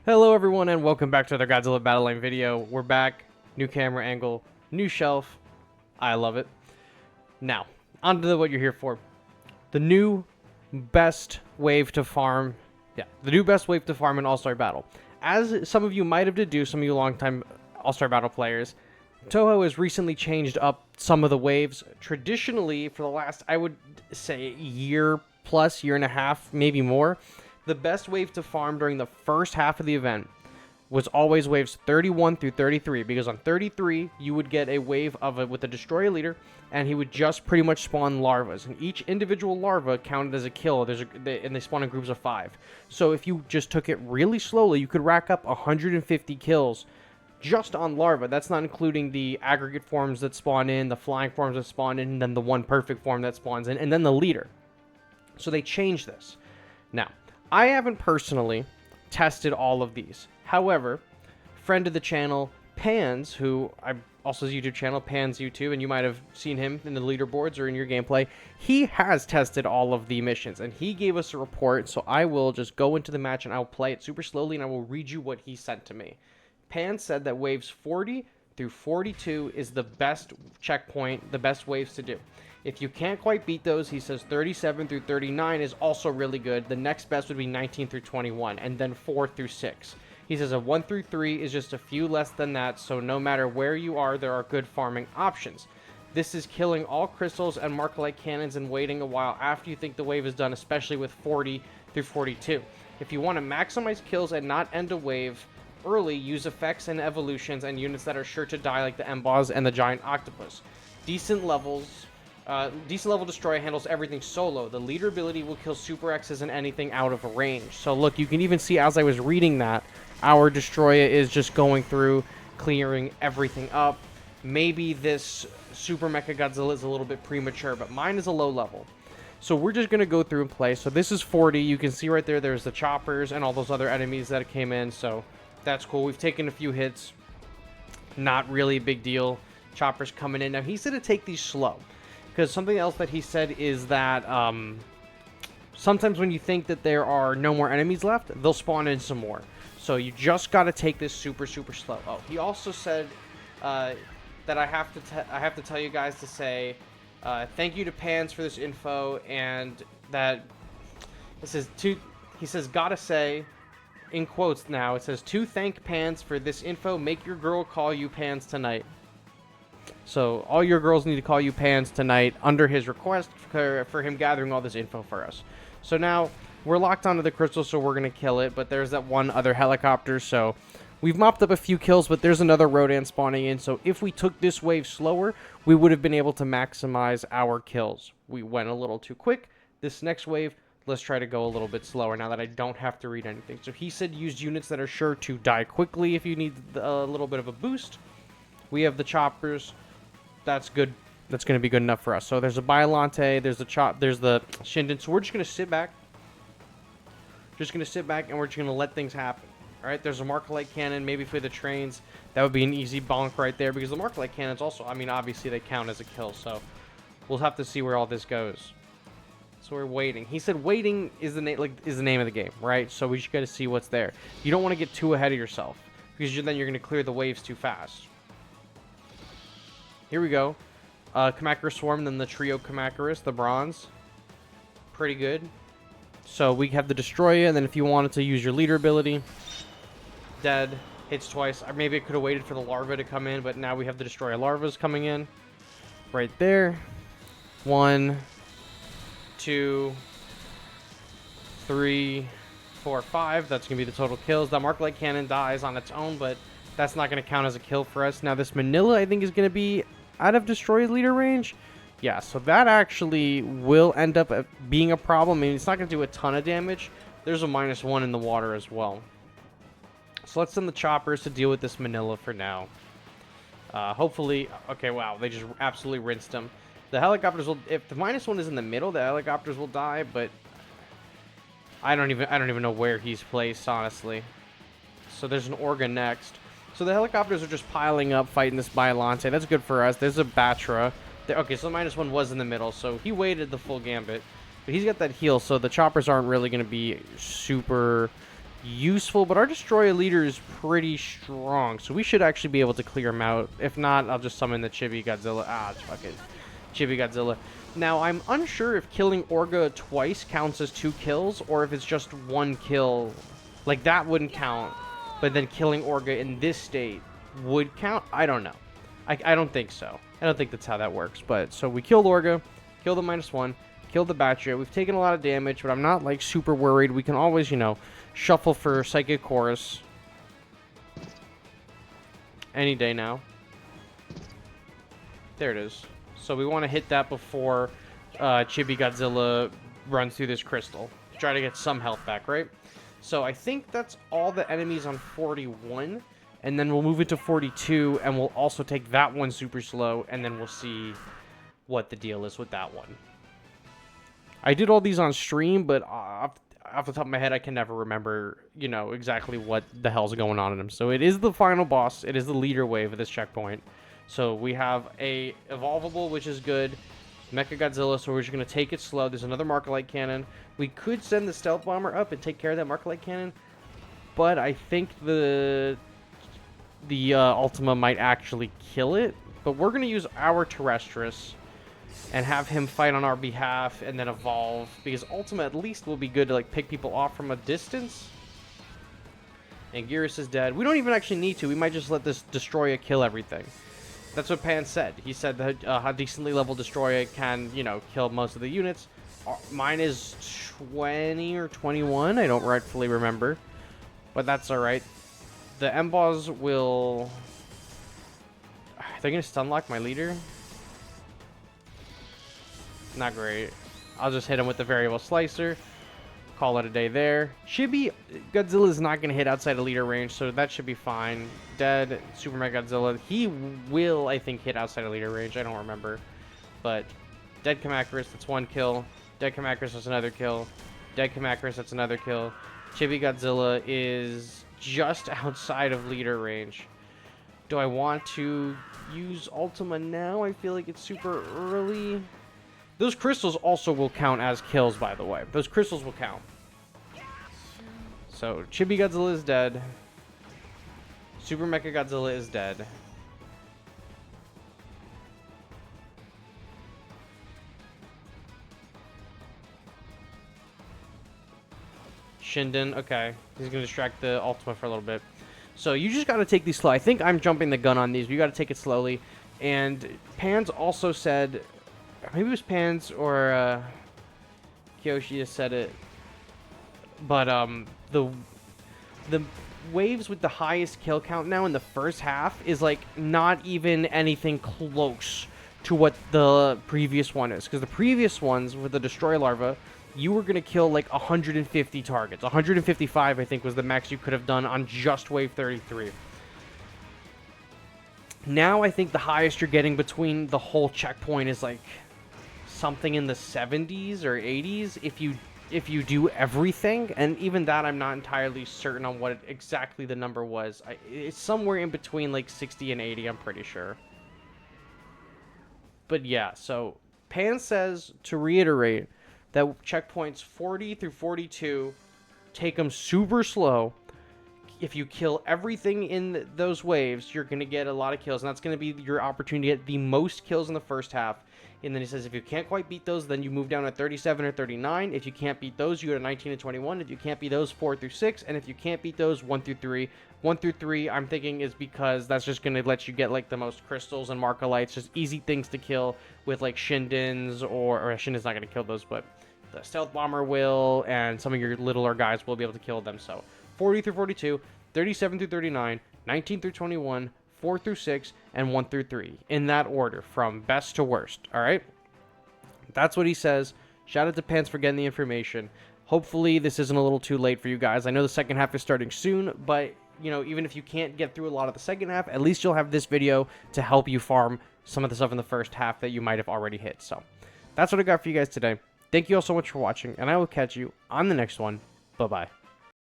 Hello everyone and welcome back to another Godzilla Battle Line video. We're back, new camera angle, new shelf. I love it. Now, on to what you're here for. The new best wave to farm. The new best wave to farm in All-Star Battle. As some of you might have deduced, some of you longtime All-Star Battle players, Toho has recently changed up some of the waves. Traditionally, for the last, I would say, year plus, year and a half, maybe more, the best wave to farm during the first half of the event was always waves 31 through 33, because on 33 you would get a wave of it with a destroyer leader, and he would just pretty much spawn larvas, and each individual larva counted as a kill. And they spawn in groups of 5. So if you just took it really slowly, you could rack up 150 kills just on larva. That's not including the aggregate forms that spawn in, the flying forms that spawn in, and then the one perfect form that spawns in, and then the leader. So they changed this. Now, I haven't personally tested all of these. However, friend of the channel, Pans, who I also his YouTube channel, Pans YouTube, and you might have seen him in the leaderboards or in your gameplay, he has tested all of the missions, and he gave us a report, so I will just go into the match and I'll play it super slowly, and I will read you what he sent to me. Pans said that waves 40 through 42 is the best checkpoint, the best waves to do. If you can't quite beat those, he says 37 through 39 is also really good. The next best would be 19 through 21, and then 4 through 6. He says a 1 through 3 is just a few less than that, so no matter where you are, there are good farming options. This is killing all crystals and Markalite cannons and waiting a while after you think the wave is done, especially with 40 through 42. If you want to maximize kills and not end a wave early, use effects and evolutions and units that are sure to die, like the Emboss and the Giant Octopus. Decent level destroyer handles everything solo. The leader ability will kill Super X's and anything out of range. So look, you can even see as I was reading that, our destroyer is just going through, clearing everything up. Maybe this Super Mecha Godzilla is a little bit premature, but mine is a low level. So we're just going to go through and play. So this is 40. You can see right there, there's the choppers and all those other enemies that came in. So that's cool. We've taken a few hits. Not really a big deal. Choppers coming in. Now, he said to take these slow, because something else that he said is that sometimes when you think that there are no more enemies left, they'll spawn in some more. So you just got to take this super slow. Oh, he also said that I have to tell you guys to say thank you to Pans for this info, and that he says gotta say, in quotes now, it says, to thank Pans for this info, make your girl call you Pans tonight. So all your girls need to call you Pans tonight under his request for him gathering all this info for us. So now we're locked onto the crystal, so we're going to kill it. But there's that one other helicopter. So we've mopped up a few kills, but there's another Rodan spawning in. So if we took this wave slower, we would have been able to maximize our kills. We went a little too quick. This next wave, let's try to go a little bit slower now that I don't have to read anything. So he said use units that are sure to die quickly if you need a little bit of a boost. We have the choppers. That's good. That's going to be good enough for us. So there's a Biollante, there's the Shinden. So we're just going to sit back. And we're just going to let things happen. All right, there's a Markalite cannon, maybe for the trains. That would be an easy bonk right there, because the Markalite cannons also, I mean, obviously they count as a kill. So we'll have to see where all this goes. So we're waiting. He said waiting is the name of the game, right? So we just got to see what's there. You don't want to get too ahead of yourself, because then you're going to clear the waves too fast. Here we go. Kamacuras Swarm, then the Trio Kamacuras, the bronze. Pretty good. So we have the Destroyer, and then if you wanted to use your leader ability, dead, hits twice. Maybe I could have waited for the larva to come in, but now we have the Destroyer larvas coming in. Right there. 1, 2, 3, 4, 5. That's going to be the total kills. That Markalite cannon dies on its own, but that's not going to count as a kill for us. Now this Manila, I think, is going to be out of Destroyer leader range. Yeah, so that actually will end up being a problem. I mean, it's not going to do a ton of damage. There's a -1 in the water as well. So let's send the choppers to deal with this Manila for now. Hopefully, okay, wow, they just absolutely rinsed him. The helicopters will, if the -1 is in the middle, the helicopters will die, but I don't even know where he's placed, honestly. So there's an Orga next. So the helicopters are just piling up, fighting this Biollante. That's good for us. There's a Batra. Okay, so the -1 was in the middle, so he waited the full gambit. But he's got that heal, so the choppers aren't really going to be super useful, but our Destroyer leader is pretty strong, so we should actually be able to clear him out. If not, I'll just summon the Chibi Godzilla. Ah, it's fucking Chibi Godzilla. Now, I'm unsure if killing Orga twice counts as 2 kills, or if it's just 1 kill. Like, that wouldn't count, but then killing Orga in this state would count? I don't know. I don't think so. I don't think that's how that works. But, so we killed Orga, killed the -1, killed the Batria. We've taken a lot of damage, but I'm not, like, super worried. We can always, you know, shuffle for Psychic Chorus any day now. There it is. So we want to hit that before Chibi Godzilla runs through this crystal. Try to get some health back, right? So I think that's all the enemies on 41. And then we'll move it to 42, and we'll also take that one super slow, and then we'll see what the deal is with that one. I did all these on stream, but off the top of my head, I can never remember, you know, exactly what the hell's going on in them. So it is the final boss. It is the leader wave of this checkpoint. So we have a evolvable, which is good. Mechagodzilla, so we're just going to take it slow. There's another Marker Light Cannon. We could send the Stealth Bomber up and take care of that Marker Light Cannon, but I think the Ultima might actually kill it. But we're going to use our Terrestris and have him fight on our behalf and then evolve, because Ultima at least will be good to like pick people off from a distance. And Gearus is dead. We don't even actually need to. We might just let this Destroyer kill everything. That's what Pan said. He said that a decently leveled Destroyer can, you know, kill most of the units. Mine is 20 or 21. I don't rightfully remember. But that's alright. The M-Boss will... They're going to stun lock my leader? Not great. I'll just hit him with the Variable Slicer. Call it a day there. Chibi Godzilla is not going to hit outside of leader range, so that should be fine. Dead. Super Mega Godzilla. He will, I think, hit outside of leader range. I don't remember. But Dead Kamacuras, that's 1 kill. Dead Kamacuras, that's another kill. Dead Kamacuras, that's another kill. Chibi Godzilla is just outside of leader range. Do I want to use Ultima now? I feel like it's super early. Those crystals also will count as kills, by the way. Those crystals will count. So, Chibi Godzilla is dead. Super Mecha Godzilla is dead. Shinden, okay. He's going to distract the Ultima for a little bit. So, you just got to take these slow. I think I'm jumping the gun on these. You got to take it slowly. And Pans also said... Maybe it was Pans or Kyoshi just said it. But the waves with the highest kill count now in the first half is like not even anything close to what the previous one is. Because the previous ones with the Destroy Larva, you were going to kill like 150 targets. 155, I think, was the max you could have done on just wave 33. Now I think the highest you're getting between the whole checkpoint is like something in the 70s or 80s if you do everything, and even that I'm not entirely certain on what exactly the number was. It's somewhere in between like 60 and 80, I'm pretty sure. But yeah, so Pan says, to reiterate, that checkpoints 40 through 42 take them super slow. If you kill everything in those waves, you're going to get a lot of kills, and that's going to be your opportunity to get the most kills in the first half. And then he says if you can't quite beat those, then you move down to 37 or 39. If you can't beat those, you go to 19 and 21. If you can't beat those, 4 through 6. And if you can't beat those, 1 through 3. 1 through 3, I'm thinking, is because that's just going to let you get like the most crystals and Marker Lights, just easy things to kill with like Shindens, or Shinden's not going to kill those, but the Stealth Bomber will, and some of your littler guys will be able to kill them. So 40 through 42, 37 through 39, 19 through 21, 4 through 6, and 1 through 3. In that order, from best to worst. Alright? That's what he says. Shout out to Pants for getting the information. Hopefully, this isn't a little too late for you guys. I know the second half is starting soon, but, you know, even if you can't get through a lot of the second half, at least you'll have this video to help you farm some of the stuff in the first half that you might have already hit. So, that's what I got for you guys today. Thank you all so much for watching, and I will catch you on the next one. Bye-bye.